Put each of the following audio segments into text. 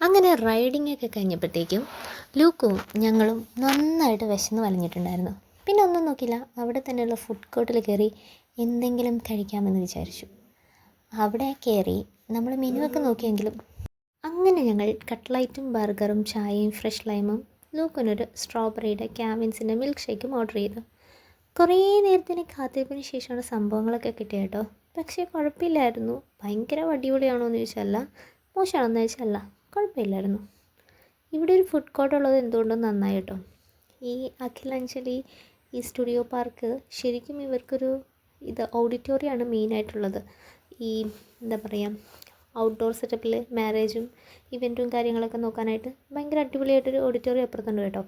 അങ്ങനെ റൈഡിംഗ് ഒക്കെ കഴിഞ്ഞപ്പോഴത്തേക്കും ലൂക്കും ഞങ്ങളും നന്നായിട്ട് വിശന്ന് വലഞ്ഞിട്ടുണ്ടായിരുന്നു. പിന്നെ ഒന്നും നോക്കില്ല, അവിടെ തന്നെയുള്ള ഫുഡ് കോർട്ടിൽ കയറി എന്തെങ്കിലും കഴിക്കാമെന്ന് വിചാരിച്ചു. അവിടെ കയറി നമ്മൾ മെനുവൊക്കെ നോക്കിയെങ്കിലും അങ്ങനെ ഞങ്ങൾ കട്ട്ലൈറ്റും ബർഗറും ചായയും ഫ്രഷ് ലൈമും ലൂക്കിനൊരു സ്ട്രോബെറിയുടെ ക്യാവിൻസിൻ്റെ മിൽക്ക് ഷേക്കും ഓർഡർ ചെയ്തു. കുറേ നേരത്തിന് കാത്തിരിപ്പിന് ശേഷമാണ് സംഭവങ്ങളൊക്കെ കിട്ടിയത് കേട്ടോ. പക്ഷേ കുഴപ്പമില്ലായിരുന്നു. ഭയങ്കര അടിപൊളിയാണോ എന്ന് ചോദിച്ചല്ല, മോശമാണെന്ന് ചോദിച്ചല്ല, കുഴപ്പമില്ലായിരുന്നു. ഇവിടെ ഒരു ഫുഡ് കോർട്ട് ഉള്ളത് എന്തുകൊണ്ടും നന്നായി കേട്ടോ. ഈ അഖിലാഞ്ജലി ഈ സ്റ്റുഡിയോ പാർക്ക് ശരിക്കും ഇവർക്കൊരു ഓഡിറ്റോറിയമാണ് മെയിനായിട്ടുള്ളത്. ഈ എന്താ പറയുക, ഔട്ട്ഡോർ സെറ്റപ്പിൽ മാരേജും ഇവൻറ്റും കാര്യങ്ങളൊക്കെ നോക്കാനായിട്ട് ഭയങ്കര അടിപൊളിയായിട്ടൊരു ഓഡിറ്റോറിയം അപ്പുറത്തുണ്ട് കേട്ടോ.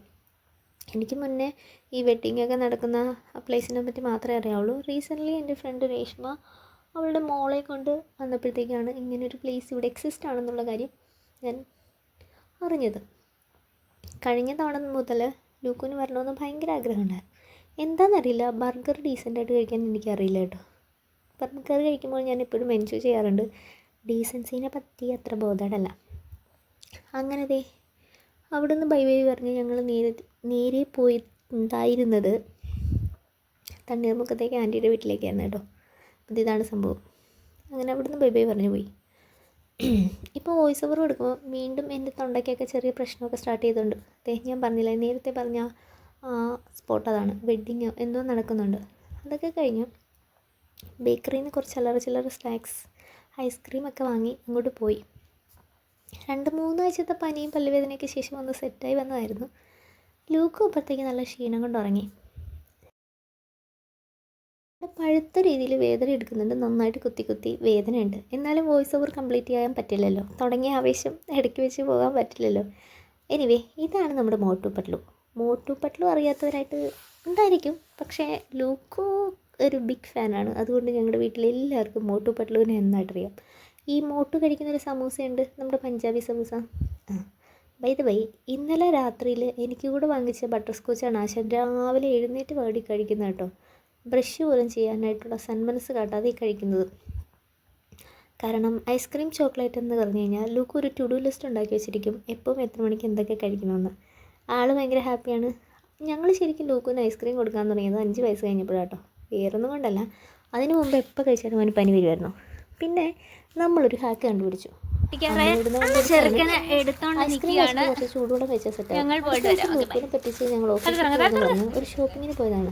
എനിക്ക് മുന്നേ ഈ വെഡ്ഡിങ്ങൊക്കെ നടക്കുന്ന പ്ലേസിനെ പറ്റി മാത്രമേ അറിയാവുള്ളൂ. റീസെൻ്റ്ലി എൻ്റെ ഫ്രണ്ട് രേഷ്മ അവളുടെ മോളെ കൊണ്ട് വന്നപ്പോഴത്തേക്കാണ് ഇങ്ങനൊരു പ്ലേസ് ഇവിടെ എക്സിസ്റ്റ് ആണെന്നുള്ള കാര്യം ഞാൻ അറിഞ്ഞത്. കഴിഞ്ഞ തവണ മുതൽ ലൂക്കിന് വരണമെന്ന് ഭയങ്കര ആഗ്രഹമുണ്ടായിരുന്നു. എന്താണെന്നറിയില്ല, ബർഗർ ഡീസൻ്റായിട്ട് കഴിക്കാൻ എനിക്കറിയില്ല കേട്ടോ. ബർഗർ കഴിക്കുമ്പോൾ ഞാൻ എപ്പോഴും മെൻഷൻ ചെയ്യാറുണ്ട്, ഡീസൻസിനെ പറ്റി അത്ര ബോധേഡല്ല. അങ്ങനെ ദേ അവിടുന്ന് ബൈ ബൈ പറഞ്ഞ് ഞങ്ങൾ നേരെ പോയിട്ടുണ്ടായിരുന്നത് തണ്ണീർമുക്കത്തേക്ക് ആൻറ്റിയുടെ വീട്ടിലേക്കായിരുന്നു കേട്ടോ. അപ്പോൾ ഇതാണ് സംഭവം. അങ്ങനെ അവിടുന്ന് ബൈ ബൈ പറഞ്ഞു പോയി. ഇപ്പോൾ വോയിസ് ഓവർ കൊടുക്കുമ്പോൾ വീണ്ടും എൻ്റെ തൊണ്ടയ്ക്കൊക്കെ ചെറിയ പ്രശ്നമൊക്കെ സ്റ്റാർട്ട് ചെയ്തുകൊണ്ട് ഞാൻ പറഞ്ഞില്ല, നേരത്തെ പറഞ്ഞ സ്പോട്ട് അതാണ്, വെഡ്ഡിങ്ങോ എന്തോ നടക്കുന്നുണ്ട്. അതൊക്കെ കഴിഞ്ഞ് ബേക്കറിയിൽ നിന്ന് കുറച്ച് ചില്ലറ സ്നാക്സ് ഐസ്ക്രീമൊക്കെ വാങ്ങി അങ്ങോട്ട് പോയി. 2-3 ആഴ്ചത്തെ പനിയും പല്ലുവേദനയ്ക്ക് ശേഷം ഒന്ന് സെറ്റായി വന്നതായിരുന്നു. ലൂക്കും അപ്പോഴത്തേക്ക് നല്ല ക്ഷീണം കൊണ്ട് ഉറങ്ങി. പഴുത്ത രീതിയിൽ വേദന എടുക്കുന്നുണ്ട്, നന്നായിട്ട് കുത്തി വേദനയുണ്ട്. എന്നാലും വോയിസ് ഓവർ കംപ്ലീറ്റ് ചെയ്യാൻ പറ്റില്ലല്ലോ, തുടങ്ങിയ ആവേശം ഇടയ്ക്ക് വെച്ച് പോകാൻ പറ്റില്ലല്ലോ. എനിവേ, ഇതാണ് നമ്മുടെ മോട്ടു പട്ലു അറിയാത്തവരായിട്ട് ഉണ്ടായിരിക്കും, പക്ഷേ ലൂക്കു ഒരു ബിഗ് ഫാനാണ്. അതുകൊണ്ട് ഞങ്ങളുടെ വീട്ടിലെല്ലാവർക്കും മോട്ടു പട്ലുവിനെ നന്നായിട്ടറിയാം. ഈ മോട്ടു കഴിക്കുന്നൊരു സമൂസയുണ്ട്, നമ്മുടെ Punjabi samosa. By the way, ഇന്നലെ രാത്രിയിൽ എനിക്ക് കൂടെ വാങ്ങിച്ച ബട്ടർ സ്കോച്ചാണ് ആശാൻ രാവിലെ എഴുന്നേറ്റ് പാടി കഴിക്കുന്നത് കേട്ടോ. ബ്രഷ് പോലും ചെയ്യാനായിട്ടുള്ള സന്മനസ് കാട്ടാതെ കഴിക്കുന്നത്. കാരണം ഐസ്ക്രീം ചോക്ലേറ്റ് എന്ന് പറഞ്ഞു കഴിഞ്ഞാൽ ലൂക്ക് ഒരു ടു ഡു ലിസ്റ്റ് ഉണ്ടാക്കി വെച്ചിരിക്കും, എപ്പോഴും എത്ര മണിക്ക് എന്തൊക്കെ കഴിക്കണമെന്ന്. ആൾ ഭയങ്കര ഹാപ്പിയാണ്. ഞങ്ങൾ ശരിക്കും ലൂക്കിന് ഐസ്ക്രീം കൊടുക്കാൻ തുടങ്ങിയത് 5 വയസ്സ് കഴിഞ്ഞപ്പോഴാട്ടോ. വേറൊന്നും കൊണ്ടല്ല, അതിന് മുമ്പ് എപ്പോൾ കഴിച്ചാലും അവന് പനി വരുമായിരുന്നു. പിന്നെ നമ്മളൊരു ഹാക്ക് കണ്ടുപിടിച്ചു. ചൂടുവെള്ളം വെച്ച സെറ്റാണ്. ലൂക്കിനെ പറ്റിച്ച് ഞങ്ങൾ ഓഫീസിൽ ഒരു ഷോപ്പിങ്ങിന് പോയതാണ്.